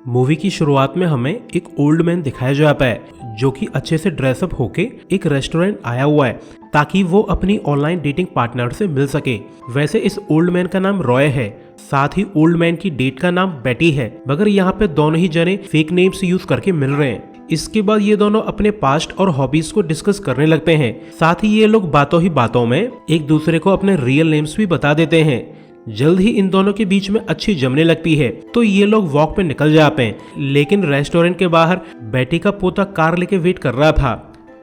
Movie की शुरुआत में हमें एक ओल्ड मैन दिखाया जाता है जो कि अच्छे से ड्रेसअप होके एक रेस्टोरेंट आया हुआ है ताकि वो अपनी ऑनलाइन डेटिंग पार्टनर से मिल सके। वैसे इस ओल्ड मैन का नाम रॉय है, साथ ही ओल्ड मैन की डेट का नाम बेटी है, मगर यहाँ पे दोनों ही जने फेक नेम्स यूज करके मिल रहे हैं। इसके बाद ये दोनों अपने पास्ट और हॉबीज को डिस्कस करने लगते हैं। साथ ही ये लोग बातों ही बातों में एक दूसरे को अपने रियल नेम्स भी बता देते हैं। जल्द ही इन दोनों के बीच में अच्छी जमने लगती है तो ये लोग वॉक पे निकल जाते हैं, लेकिन रेस्टोरेंट के बाहर बेटी का पोता कार लेके वेट कर रहा था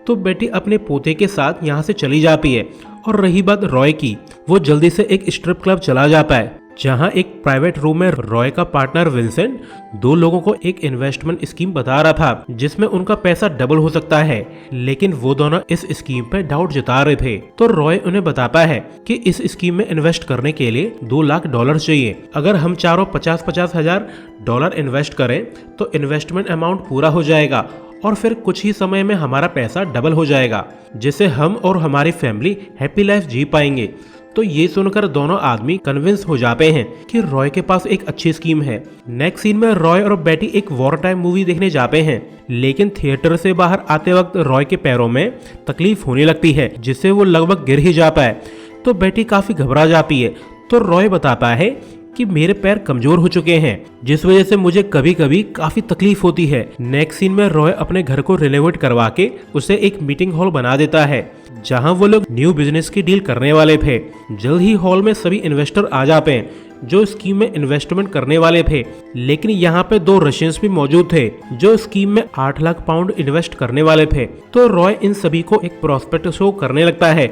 तो बेटी अपने पोते के साथ यहाँ से चली जाती है। और रही बात रॉय की, वो जल्दी से एक स्ट्रिप क्लब चला जाता है जहाँ एक प्राइवेट रूम में रॉय का पार्टनर विंसेंट दो लोगों को एक इन्वेस्टमेंट स्कीम बता रहा था जिसमें उनका पैसा डबल हो सकता है, लेकिन वो दोनों इस स्कीम पे डाउट जता रहे थे। तो रॉय उन्हें बताता है कि इस स्कीम में इन्वेस्ट करने के लिए $2 लाख चाहिए। अगर हम चारों 50-50 हजार डॉलर इन्वेस्ट करें तो इन्वेस्टमेंट अमाउंट पूरा हो जाएगा और फिर कुछ ही समय में हमारा पैसा डबल हो जाएगा, जिससे हम और हमारी फैमिली हैप्पी लाइफ जी पाएंगे। तो ये सुनकर दोनों आदमी कन्विंस हो जाते हैं कि रॉय के पास एक अच्छी स्कीम है। नेक्स्ट सीन में रॉय और बेटी एक वॉर टाइम मूवी देखने जाते हैं, लेकिन थिएटर से बाहर आते वक्त रॉय के पैरों में तकलीफ होने लगती है जिससे वो लगभग गिर ही जाता है। तो बेटी काफी घबरा जाती है तो रॉय बताता है कि मेरे पैर कमजोर हो चुके हैं जिस वजह से मुझे कभी कभी काफी तकलीफ होती है। नेक्स्ट सीन में रॉय अपने घर को रिनोवेट करवा के उसे एक मीटिंग हॉल बना देता है जहां वो लोग न्यू बिजनेस की डील करने वाले थे। जल्द ही हॉल में सभी इन्वेस्टर आ जाते हैं जो स्कीम में इन्वेस्टमेंट करने वाले थे, लेकिन यहाँ पे 2 रशियंस भी मौजूद थे जो स्कीम में $8 लाख इन्वेस्ट करने वाले थे। तो रॉय इन सभी को एक प्रोस्पेक्ट शो करने लगता है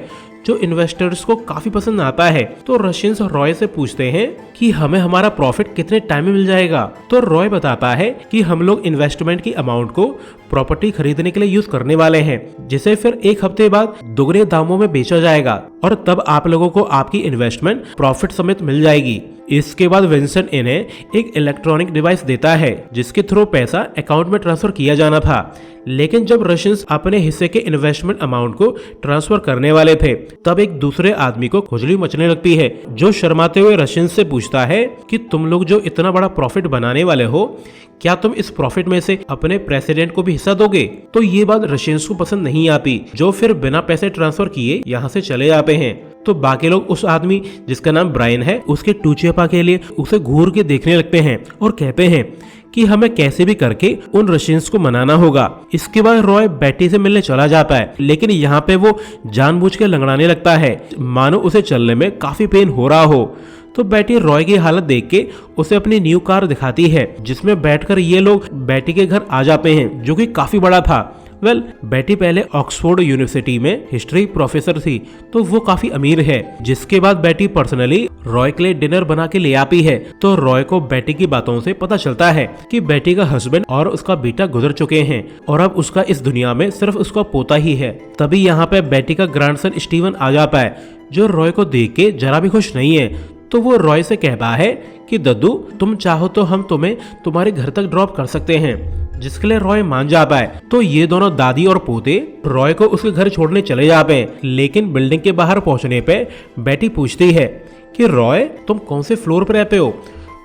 जो इन्वेस्टर्स को काफी पसंद आता है। तो रशियंस रॉय से पूछते हैं कि हमें हमारा प्रॉफिट कितने टाइम में मिल जाएगा। तो रॉय बताता है कि हम लोग इन्वेस्टमेंट की अमाउंट को प्रॉपर्टी खरीदने के लिए यूज करने वाले हैं, जिसे फिर 1 हफ्ते बाद दुगने दामों में बेचा जाएगा और तब आप लोगों को आपकी इन्वेस्टमेंट प्रॉफिट समेत मिल जाएगी। इसके बाद विंसेंट इन्हें एक इलेक्ट्रॉनिक डिवाइस देता है जिसके थ्रू पैसा अकाउंट में ट्रांसफर किया जाना था, लेकिन जब रशियंस अपने हिस्से के इन्वेस्टमेंट अमाउंट को ट्रांसफर करने वाले थे तब एक दूसरे आदमी को खुजली मचने लगती है जो शर्माते हुए रशियंस से पूछता है कि तुम लोग जो इतना बड़ा प्रॉफिट बनाने वाले हो, क्या तुम इस प्रॉफिट में से अपने प्रेसिडेंट को भी हिस्सा दोगे? तो ये बात रशियंस को पसंद नहीं आती जो फिर बिना पैसे ट्रांसफर किए यहाँ से चले जाते हैं। तो बाकी लोग उस आदमी जिसका नाम ब्रायन है उसके टूचेपा के लिए उसे घूर के देखने लगते हैं और कहते हैं कि हमें कैसे भी करके उन रशियंस को मनाना होगा। इसके बाद रॉय बेटी से मिलने चला जाता है, लेकिन यहाँ पे वो जानबूझ के लंगड़ाने लगता है मानो उसे चलने में काफी पेन हो रहा हो। तो बेटी रॉय की हालत देख के उसे अपनी न्यू कार दिखाती है जिसमें बैठकर ये लोग बेटी के घर आ जाते हैं जो कि काफी बड़ा था। बेटी पहले ऑक्सफोर्ड यूनिवर्सिटी में हिस्ट्री प्रोफेसर थी तो वो काफी अमीर है। जिसके बाद बेटी पर्सनली रॉय के लिए डिनर बना के ले आती है। तो रॉय को बेटी की बातों से पता चलता है कि बेटी का हस्बैंड और उसका बेटा गुजर चुके हैं और अब उसका इस दुनिया में सिर्फ उसका पोता ही है। तभी यहाँ पे बेटी का ग्रैंडसन स्टीवन आ जाता है जो रॉय को देख के जरा भी खुश नहीं है। तो वो रॉय से कहता है कि दद्दू, तुम चाहो तो हम तुम्हें तुम्हारे घर तक ड्रॉप कर सकते हैं, जिसके लिए रॉय मान जाता है। तो ये दोनों दादी और पोते रॉय को उसके घर छोड़ने चले जाते हैं, लेकिन बिल्डिंग के बाहर पहुंचने पे बेटी पूछती है कि रॉय, तुम कौन से फ्लोर पर रहते हो?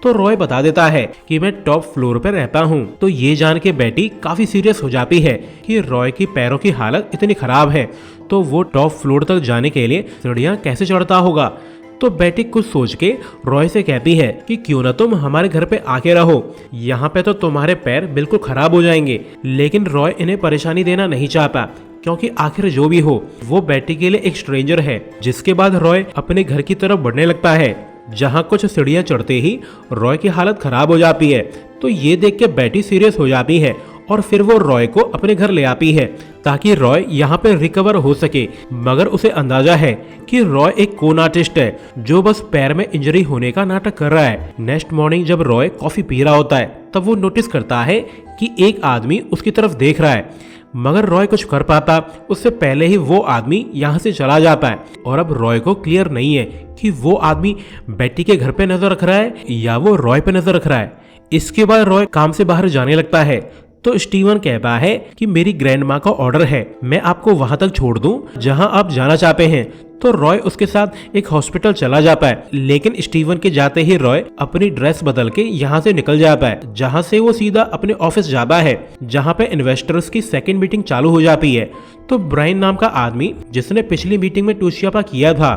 तो रॉय बता देता है कि मैं टॉप फ्लोर पर रहता हूँ। तो ये जान के बेटी काफी सीरियस हो जाती है कि रॉय की पैरों की हालत इतनी खराब है तो वो टॉप फ्लोर तक जाने के लिए सीढ़ियां कैसे चढ़ता होगा। तो बेटी कुछ सोच के रॉय से कहती है कि क्यों ना तुम हमारे घर पे आके रहो, यहाँ पे तो तुम्हारे पैर बिल्कुल खराब हो जाएंगे। लेकिन रॉय इन्हें परेशानी देना नहीं चाहता क्योंकि आखिर जो भी हो वो बेटी के लिए एक स्ट्रेंजर है। जिसके बाद रॉय अपने घर की तरफ बढ़ने लगता है जहाँ कुछ सीढ़ियां चढ़ते ही रॉय की हालत खराब हो जाती है। तो ये देख के बेटी सीरियस हो जाती है और फिर वो रॉय को अपने घर ले आती है ताकि रॉय यहाँ पे रिकवर हो सके। मगर उसे अंदाजा है कि रॉय एक कोन आर्टिस्ट है जो बस पैर में इंजरी होने का नाटक कर रहा है। नेक्स्ट मॉर्निंग जब रॉय कॉफी पी रहा होता है तब वो नोटिस करता है कि एक आदमी उसकी तरफ देख रहा है, मगर रॉय कुछ कर पाता उससे पहले ही वो आदमी यहाँ से चला जाता है। और अब रॉय को क्लियर नहीं है कि वो आदमी बेटी के घर पे नजर रख रहा है या वो रॉय पे नजर रख रहा है। इसके बाद रॉय काम से बाहर जाने लगता है तो स्टीवन कहता है कि मेरी ग्रैंड माँ का ऑर्डर है, मैं आपको वहां तक छोड़ दूं जहां आप जाना चाहते हैं। तो रॉय उसके साथ एक हॉस्पिटल चला जाता है, लेकिन स्टीवन के जाते ही रॉय अपनी ड्रेस बदल के यहाँ से निकल जाता है, जहाँ से वो सीधा अपने ऑफिस जाता है, जहाँ पे इन्वेस्टर्स की सेकंड मीटिंग चालू हो जाती है। तो ब्रायन नाम का आदमी जिसने पिछली मीटिंग में टूशियापा किया था,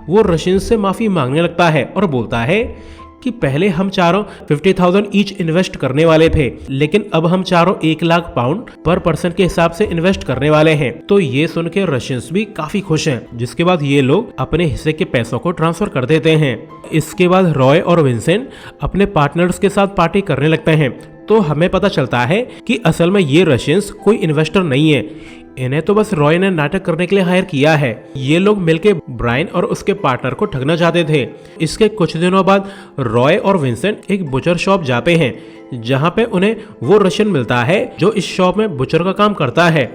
वो रशियन से माफी मांगने लगता है और बोलता है कि पहले हम चारों 50,000 ईच इन्वेस्ट करने वाले थे, लेकिन अब हम चारों 1 लाख पाउंड पर पर्सन के हिसाब से इन्वेस्ट करने वाले हैं। तो ये सुन के रशियंस भी काफी खुश हैं, जिसके बाद ये लोग अपने हिस्से के पैसों को ट्रांसफर कर देते हैं। इसके बाद रॉय और विंसेंट अपने पार्टनर्स के साथ पार्टी करने लगते हैं। तो हमें पता चलता है कि असल में ये रशियंस कोई इन्वेस्टर नहीं है, इन्हें तो बस रॉय ने नाटक करने के लिए हायर किया है। ये लोग मिलके ब्रायन और उसके पार्टनर को ठगना चाहते थे। इसके कुछ दिनों बाद रॉय और विंसेंट एक बुचर शॉप जाते हैं, जहाँ पे उन्हें वो रशियन मिलता है जो इस शॉप में बुचर का काम करता है।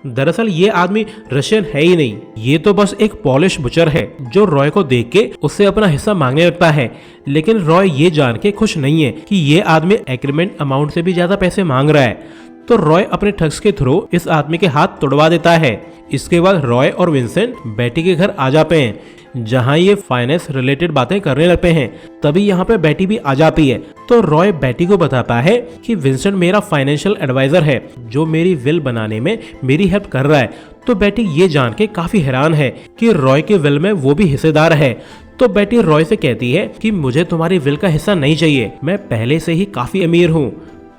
दरअसल ये आदमी रशियन है ही नहीं, ये तो बस एक पॉलिश बुचर है जो रॉय को देख के उससे अपना हिस्सा मांगने लगता है। लेकिन रॉय ये जान के खुश नहीं है कि ये आदमी एग्रीमेंट अमाउंट से भी ज्यादा पैसे मांग रहा है। तो रॉय अपने ठग्स के थ्रू इस आदमी के हाथ तोड़वा देता है। इसके बाद रॉय और विंसेंट बेटी के घर आ जाते हैं, जहां ये फाइनेंस रिलेटेड बातें करने लगते हैं। तभी यहाँ पे बेटी भी आ जाती है। तो रॉय बेटी को बताता है कि विंसेंट मेरा फाइनेंशियल एडवाइजर है जो मेरी विल बनाने में मेरी हेल्प कर रहा है। तो बेटी ये जान के काफी हैरान है कि रॉय के विल में वो भी हिस्सेदार है। तो बेटी रॉय से कहती है कि मुझे तुम्हारी विल का हिस्सा नहीं चाहिए, मैं पहले से ही काफी अमीर हूँ।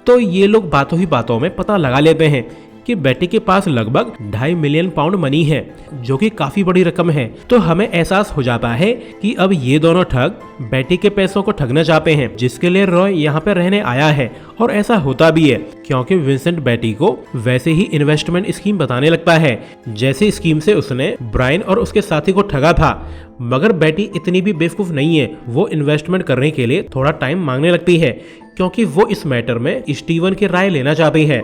तो ये लोग बातों ही बातों में पता लगा लेते हैं कि बेटी के पास लगभग 2.5 मिलियन पाउंड मनी है, जो कि काफी बड़ी रकम है। तो हमें एहसास हो जाता है कि अब ये दोनों ठग बेटी के पैसों को ठगना चाहते हैं, जिसके लिए रॉय यहाँ पे रहने आया है। और ऐसा होता भी है, क्योंकि विंसेंट बेटी को वैसे ही इन्वेस्टमेंट स्कीम बताने लगता है, जैसे स्कीम से उसने ब्रायन और उसके साथी को ठगा था। मगर बेटी इतनी भी बेवकूफ नहीं है, वो इन्वेस्टमेंट करने के लिए थोड़ा टाइम मांगने लगती है, क्योंकि वो इस मैटर में स्टीवन की राय लेना चाहती है।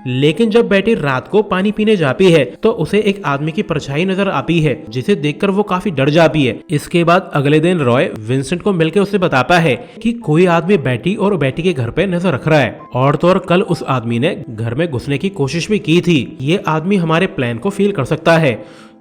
लेकिन जब बेटी रात को पानी पीने जाती है तो उसे एक आदमी की परछाई नजर आती है, जिसे देखकर वो काफी डर जाती है। इसके बाद अगले दिन रॉय विंसेंट को मिलकर उसे बताता है कि कोई आदमी बेटी और बेटी के घर पे नजर रख रहा है, और तो और कल उस आदमी ने घर में घुसने की कोशिश भी की थी। ये आदमी हमारे प्लान को फील कर सकता है।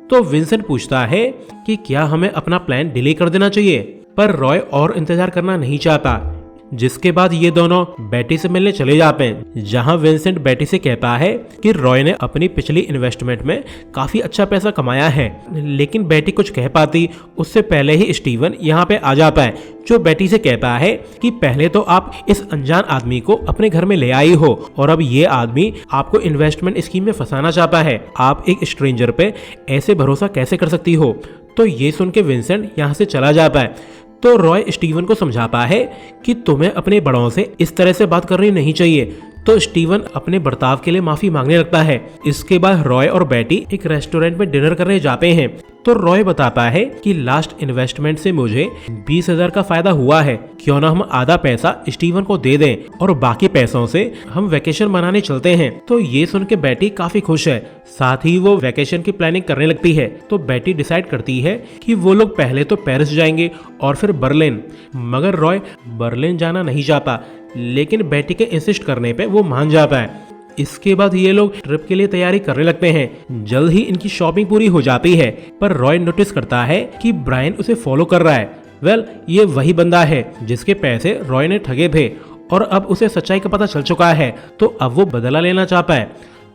तो विंसेंट पूछता है कि क्या हमें अपना प्लान डिले कर देना चाहिए, पर रॉय और इंतजार करना नहीं चाहता। जिसके बाद ये दोनों बेटी से मिलने चले जाते हैं, जहां विंसेंट बेटी से कहता है कि रॉय ने अपनी पिछली इन्वेस्टमेंट में काफी अच्छा पैसा कमाया है। लेकिन बेटी कुछ कह पाती उससे पहले ही स्टीवन यहाँ पे आ जाता है, जो बेटी से कहता है कि पहले तो आप इस अनजान आदमी को अपने घर में ले आई हो, और अब ये आदमी आपको इन्वेस्टमेंट स्कीम में फंसाना चाहता है। आप एक स्ट्रेंजर पे ऐसे भरोसा कैसे कर सकती हो। तो ये सुन के विंसेंट यहाँ से चला जाता है। तो रॉय स्टीवन को समझाता है कि तुम्हें अपने बड़ों से इस तरह से बात करनी नहीं चाहिए। तो स्टीवन अपने बर्ताव के लिए माफी मांगने लगता है। इसके बाद रॉय और बेटी एक रेस्टोरेंट में डिनर करने जाते हैं। तो रॉय बताता है कि लास्ट इन्वेस्टमेंट से मुझे 20,000 का फायदा हुआ है, क्यों ना हम आधा पैसा स्टीवन को दे दें और बाकी पैसों से हम वेकेशन मनाने चलते हैं। तो ये सुन के बेटी काफी खुश है, साथ ही वो वेकेशन की प्लानिंग करने लगती है। तो बेटी डिसाइड करती है कि वो लोग पहले तो पेरिस जाएंगे और फिर बर्लिन। मगर रॉय बर्लिन जाना नहीं चाहता, लेकिन बेटी के इंसिस्ट करने पे वो मान जाता है। इसके बाद ये लोग ट्रिप के लिए तैयारी करने लगते हैं। जल्द ही इनकी शॉपिंग पूरी हो जाती है, पर रॉय नोटिस करता है कि ब्रायन उसे फॉलो कर रहा है। ये वही बंदा है जिसके पैसे रॉय ने ठगे थे, और अब उसे सच्चाई का पता चल चुका है, तो अब वो बदला लेना चाहता है।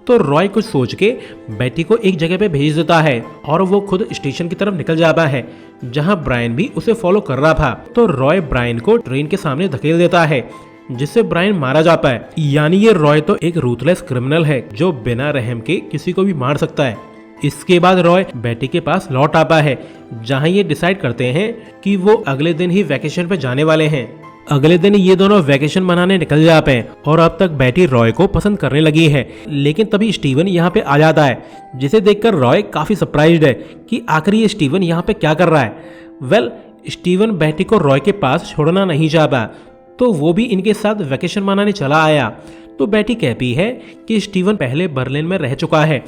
तो रॉय कुछ सोच के बेटी को एक जगह पे भेज देता है, और वो खुद स्टेशन की तरफ निकल जाता है, जहां ब्रायन भी उसे फॉलो कर रहा था। तो रॉय ब्रायन को ट्रेन के सामने धकेल देता है, जिससे ब्रायन मारा जाता है। यानी ये रॉय तो एक रूथलेस क्रिमिनल है जो बिना रहम के किसी को भी मार सकता है। इसके बाद रॉय बेटी के पास लौट आता है, जहां ये डिसाइड करते हैं कि वो अगले दिन ही वैकेशन पे जाने वाले हैं। अगले दिन ये दोनों वैकेशन मनाने निकल जाते हैं, और अब तक बेटी रॉय को पसंद करने लगी है। लेकिन तभी स्टीवन यहाँ पे आ जाता है, जिसे देखकर रॉय काफी सरप्राइज्ड है कि आखिर ये स्टीवन यहाँ पे क्या कर रहा है। स्टीवन बेटी को रॉय के पास छोड़ना नहीं चाहता, तो वो भी इनके साथ वैकेशन मनाने चला आया। तो बेटी कहती है कि स्टीवन पहले बर्लिन में रह चुका है,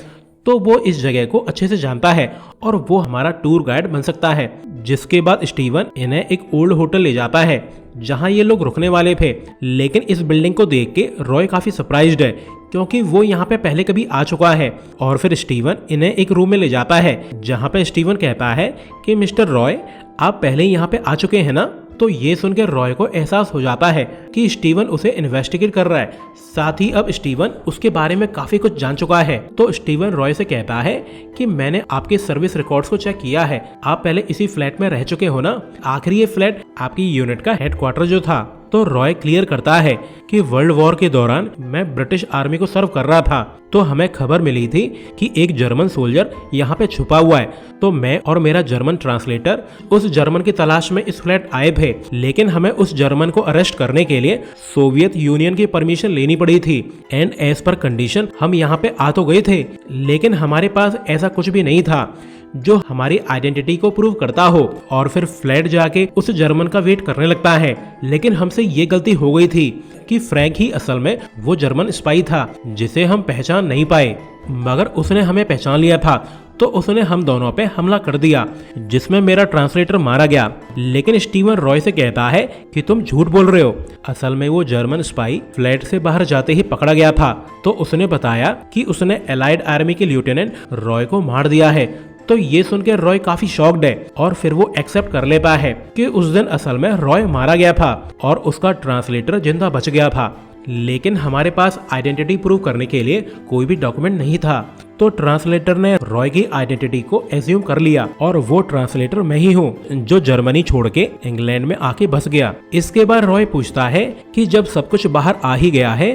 तो वो इस जगह को अच्छे से जानता है और वो हमारा टूर गाइड बन सकता है। जिसके बाद स्टीवन इन्हें एक ओल्ड होटल ले जाता है, जहां ये लोग रुकने वाले थे। लेकिन इस बिल्डिंग को देख के रॉय काफी सरप्राइज्ड है, क्योंकि वो यहाँ पे पहले कभी आ चुका है। और फिर स्टीवन इन्हें एक रूम में ले जाता है जहाँ पे स्टीवन कहता है कि मिस्टर रॉय, आप पहले यहाँ पे आ चुके हैं ना। तो ये सुनकर रॉय को एहसास हो जाता है कि स्टीवन उसे इन्वेस्टिगेट कर रहा है। साथ ही अब स्टीवन उसके बारे में काफी कुछ जान चुका है। तो स्टीवन रॉय से कहता है कि मैंने आपके सर्विस रिकॉर्ड्स को चेक किया है, आप पहले इसी फ्लैट में रह चुके हो ना। आखिर ये फ्लैट आपकी यूनिट का हेडक्वार्टर जो था। तो रॉय क्लियर करता है कि वर्ल्ड वॉर के दौरान मैं ब्रिटिश आर्मी को सर्व कर रहा था, तो हमें खबर मिली थी कि एक जर्मन सोल्जर यहाँ पे छुपा हुआ है। तो मैं और मेरा जर्मन ट्रांसलेटर उस जर्मन की तलाश में इस फ्लैट आए थे, लेकिन हमें उस जर्मन को अरेस्ट करने के लिए सोवियत यूनियन की परमिशन लेनी पड़ी थी। एंड एज पर कंडीशन हम यहाँ पे आ तो गए थे, लेकिन हमारे पास ऐसा कुछ भी नहीं था जो हमारी आइडेंटिटी को प्रूव करता हो। और फिर फ्लैट जाके उस जर्मन का वेट करने लगता है। लेकिन हमसे ये गलती हो गई थी कि फ्रैंक ही असल में वो जर्मन स्पाई था जिसे हम पहचान नहीं पाए, मगर उसने हमें पहचान लिया था। तो उसने हम दोनों पे हमला कर दिया, जिसमें मेरा ट्रांसलेटर मारा गया। लेकिन स्टीवन रॉय से कहता है कि तुम झूठ बोल रहे हो, असल में वो जर्मन स्पाई फ्लैट से बाहर जाते ही पकड़ा गया था। तो उसने बताया कि उसने एलाइड आर्मी के लेफ्टिनेंट रॉय को मार दिया है। तो ये सुनकर रॉय काफी शॉक्ड है और फिर वो एक्सेप्ट कर लेता है कि उस दिन असल में रॉय मारा गया था और उसका ट्रांसलेटर जिंदा बच गया था। लेकिन हमारे पास आइडेंटिटी प्रूव करने के लिए कोई भी डॉक्यूमेंट नहीं था। तो ट्रांसलेटर ने रॉय की आइडेंटिटी को एज्यूम कर लिया और वो ट्रांसलेटर मैं ही हूँ जो जर्मनी छोड़ के इंग्लैंड में आके बस गया। इसके बाद रॉय पूछता है कि जब सब कुछ बाहर आ ही गया है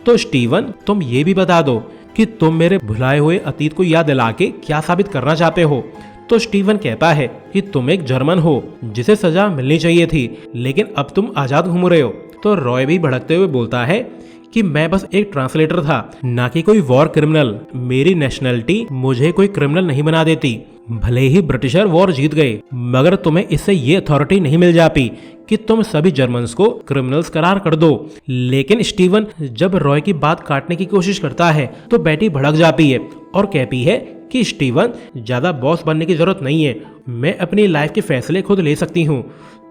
तो स्टीवन तुम ये भी बता दो कि तुम मेरे भुलाए हुए अतीत को याद दिला के क्या साबित करना चाहते हो। तो स्टीवन कहता है कि तुम एक जर्मन हो जिसे सजा मिलनी चाहिए थी, लेकिन अब तुम आजाद घूम रहे हो। तो रॉय भी भड़कते हुए बोलता है कि मैं बस एक ट्रांसलेटर था, ना कि कोई वॉर क्रिमिनल। मेरी नेशनलिटी मुझे कोई क्रिमिनल नहीं बना देती। भले ही ब्रिटिशर वॉर जीत गए, मगर तुम्हें इससे ये अथॉरिटी नहीं मिल जाती कि तुम सभी जर्मन्स को क्रिमिनल्स करार कर दो। लेकिन स्टीवन जब रॉय की बात काटने की कोशिश करता है तो बेटी भड़क जाती है और कहती है कि स्टीवन ज्यादा बॉस बनने की जरूरत नहीं है, मैं अपनी लाइफ के फैसले खुद ले सकती हूँ,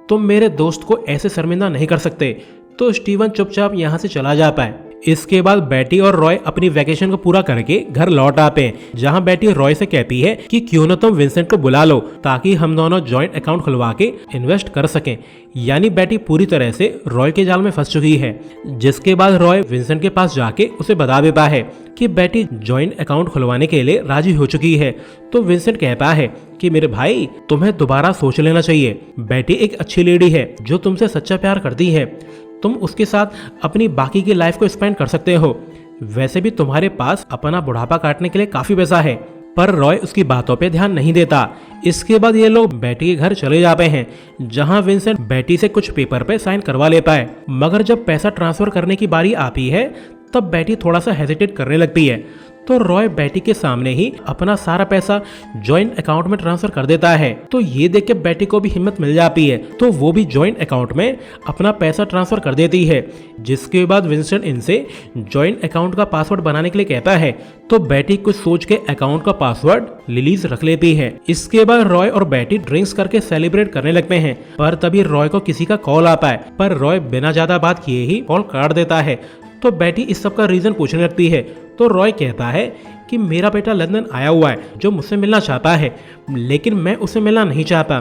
तुम मेरे दोस्त को ऐसे शर्मिंदा नहीं कर सकते। तो स्टीवन चुपचाप यहाँ से चला जाता है। इसके बाद बेटी और रॉय अपनी वैकेशन को पूरा करके घर लौट आते हैं, जहाँ बेटी रॉय से कहती है कि क्यों न तुम विंसेंट को बुला लो ताकि हम दोनों जॉइंट अकाउंट खुलवा के इन्वेस्ट कर सकें। यानी बेटी पूरी तरह से रॉय के जाल में फंस चुकी है। जिसके बाद रॉय विंसेंट के पास जाके उसे बता देता है कि बेटी जॉइंट अकाउंट खुलवाने के लिए राजी हो चुकी है। तो विंसेंट कहता है कि मेरे भाई तुम्हें दोबारा सोच लेना चाहिए, बेटी एक अच्छी लेडी है जो तुमसे सच्चा प्यार करती है, तुम उसके साथ अपनी बाकी की लाइफ को स्पेंड कर सकते हो। वैसे भी तुम्हारे पास अपना बुढ़ापा काटने के लिए काफी पैसा है। पर रॉय उसकी बातों पे ध्यान नहीं देता। इसके बाद ये लोग बेटी के घर चले जाते हैं, जहां विंसेंट बेटी से कुछ पेपर पे साइन करवा लेता है। मगर जब पैसा ट्रांसफर करने की बारी आती है तब बेटी थोड़ा सा हेजिटेट करने लगती है। तो रॉय बेटी के सामने ही अपना सारा पैसा जॉइंट अकाउंट में ट्रांसफर कर देता है। तो ये देख के बेटी को भी हिम्मत मिल जाती है, तो वो भी जॉइंट अकाउंट में अपना पैसा ट्रांसफर कर देती है। जिसके बाद विंसेंट इनसे जॉइंट अकाउंट का पासवर्ड बनाने के लिए कहता है। तो बेटी कुछ सोच के अकाउंट का पासवर्ड लिलीज रख लेती है। इसके बाद रॉय और बेटी ड्रिंक्स करके सेलिब्रेट करने लगते हैं। पर तभी रॉय को किसी का कॉल आता है, पर रॉय बिना ज्यादा बात किए ही कॉल काट देता है। तो बेटी इस सब का रीजन पूछने लगती है। तो रॉय कहता है कि मेरा बेटा लंदन आया हुआ है जो मुझसे मिलना चाहता है, लेकिन मैं उसे मिलना नहीं चाहता।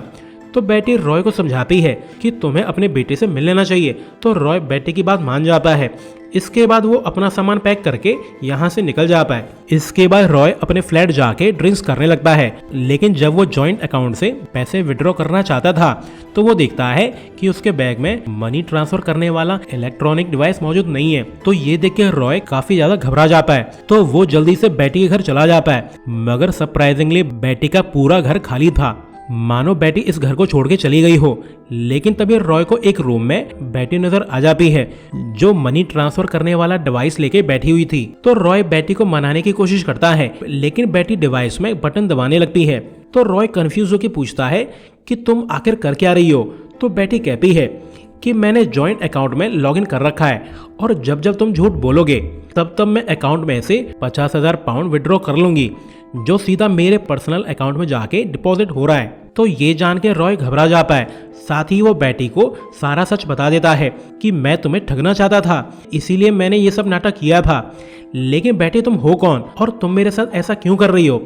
तो बेटी रॉय को समझाती है कि तुम्हें अपने बेटे से मिल लेना चाहिए। तो रॉय बेटी की बात मान जाता है। इसके बाद वो अपना सामान पैक करके यहाँ से निकल जाता है। इसके बाद रॉय अपने फ्लैट जाके ड्रिंक्स करने लगता है, लेकिन जब वो जॉइंट अकाउंट से पैसे विड्रॉ करना चाहता था तो वो देखता है कि उसके बैग में मनी ट्रांसफर करने वाला इलेक्ट्रॉनिक डिवाइस मौजूद नहीं है। तो ये देख के रॉय काफी ज्यादा घबरा जाता है। तो वो जल्दी से बेटी के घर चला जाता है, मगर सरप्राइजिंगली बेटी का पूरा घर खाली था, मानो बेटी इस घर को छोड़ के चली गई हो। लेकिन तभी रॉय को एक रूम में बेटी नजर आ जाती है जो मनी ट्रांसफर करने वाला डिवाइस लेके बैठी हुई थी। तो रॉय बेटी को मनाने की कोशिश करता है, लेकिन बेटी डिवाइस में बटन दबाने लगती है। तो रॉय कंफ्यूज होकर पूछता है कि तुम आखिर कर क्या रही हो। तो बेटी कहती है कि मैंने जॉइंट अकाउंट में लॉगिन कर रखा है और जब जब तुम झूठ बोलोगे तब तब मैं अकाउंट में से 50,000 पाउंड विड्रॉ कर लूंगी, जो सीधा मेरे पर्सनल अकाउंट में जाके डिपॉजिट हो रहा है। तो ये जान के रॉय घबरा जाता है। साथ ही वो बेटी को सारा सच बता देता है कि मैं तुम्हें ठगना चाहता था, इसीलिए मैंने ये सब नाटक किया था। लेकिन बेटी तुम हो कौन और तुम मेरे साथ ऐसा क्यों कर रही हो?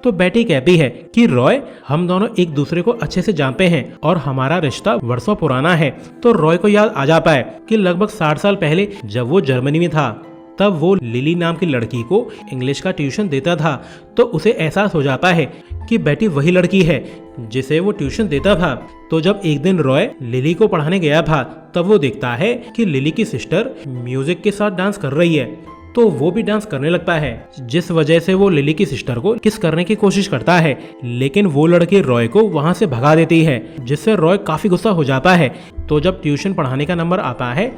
तो बेटी कहती है कि रॉय, हम दोनों एक दूसरे को अच्छे से जानते हैं और हमारा रिश्ता वर्षों पुराना है। तो रॉय को याद आ जाता है कि लगभग 60 साल पहले जब वो जर्मनी में था, तब वो लिली नाम की लड़की को इंग्लिश का ट्यूशन देता था। तो उसे एहसास हो जाता है कि बेटी वही लड़की है जिसे वो ट्यूशन देता था। तो जब एक दिन रॉय लिली को पढ़ाने गया था, तब वो देखता है कि लिली की सिस्टर म्यूजिक के साथ डांस कर रही है। तो वो भी डांस करने लगता है, जिस वजह से वो लिली की सिस्टर को किस करने की कोशिश करता है, लेकिन वो लड़की रॉय को वहां से भगा देती है, जिससे रॉय काफी गुस्सा हो जाता है। तो जब ट्यूशन पढ़ाने का नंबर आता है,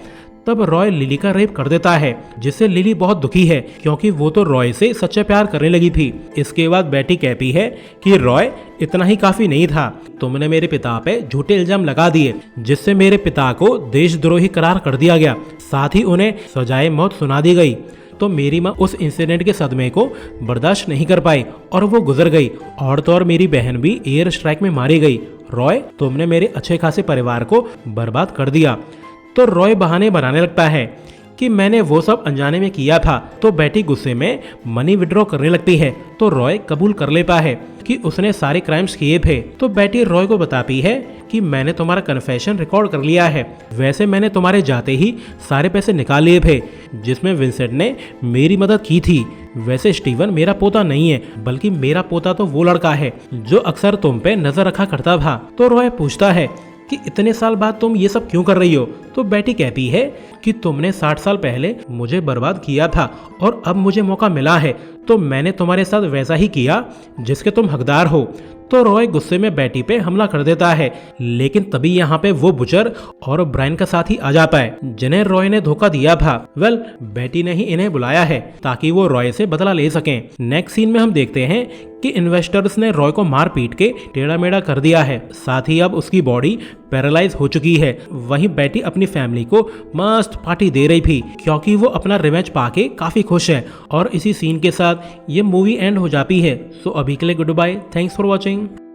तब रॉय लिली का रेप कर देता है, जिससे लिली बहुत दुखी है क्योंकि वो तो रॉय से सच्चा प्यार करने लगी थी। इसके बाद बेटी कहती है कि रॉय, इतना ही काफी नहीं था, तुमने मेरे पिता पे झूठे इल्जाम लगा दिए, जिससे मेरे पिता को देशद्रोही करार कर दिया गया, साथ ही उन्हें सजाए मौत सुना दी गई। तो मेरी माँ उस इंसिडेंट के सदमे को बर्दाश्त नहीं कर पाई और वो गुजर गई, और तो और मेरी बहन भी एयर स्ट्राइक में मारी गई। रॉय, तुमने मेरे अच्छे खासे परिवार को बर्बाद कर दिया। तो रॉय बहाने बनाने लगता है कि मैंने वो सब अनजाने में किया था। तो बेटी गुस्से में मनी विड्रॉ करने लगती है। तो रॉय कबूल कर लेता है कि उसने सारे क्राइम्स किए थे। तो बेटी रॉय को बताती है कि मैंने तुम्हारा कन्फेशन रिकॉर्ड कर लिया है। वैसे मैंने तुम्हारे जाते ही सारे पैसे निकाल लिए थे, जिसमें विंसेंट ने मेरी मदद की थी। वैसे स्टीवन मेरा पोता नहीं है, बल्कि मेरा पोता तो वो लड़का है जो अक्सर तुम पे नजर रखा करता था। तो रॉय पूछता है कि इतने साल बाद तुम ये सब क्यों कर रही हो? तो बेटी कहती है कि तुमने 60 साल पहले मुझे बर्बाद किया था और अब मुझे मौका मिला है, तो मैंने तुम्हारे साथ वैसा ही किया जिसके तुम हकदार हो। तो रॉय गुस्से में बेटी पे हमला कर देता है, लेकिन तभी यहाँ पे वो बुचर और ब्रायन का साथी आ जाता है, जिन्हें रॉय ने धोखा दिया था। बेटी ने ही इन्हें बुलाया है ताकि वो रॉय से बदला ले सकें। नेक्स्ट सीन में हम देखते हैं कि इन्वेस्टर्स ने रॉय को मार पीट के टेढ़ा मेढ़ा कर दिया है, साथ ही अब उसकी बॉडी पैरालाइज हो चुकी है। वहीं बेटी अपनी फैमिली को मस्त पार्टी दे रही थी क्योंकि वो अपना रिवेंज पाके काफी खुश है। और इसी सीन के साथ ये मूवी एंड हो जाती है। सो अभी के लिए goodbye, thanks for watching.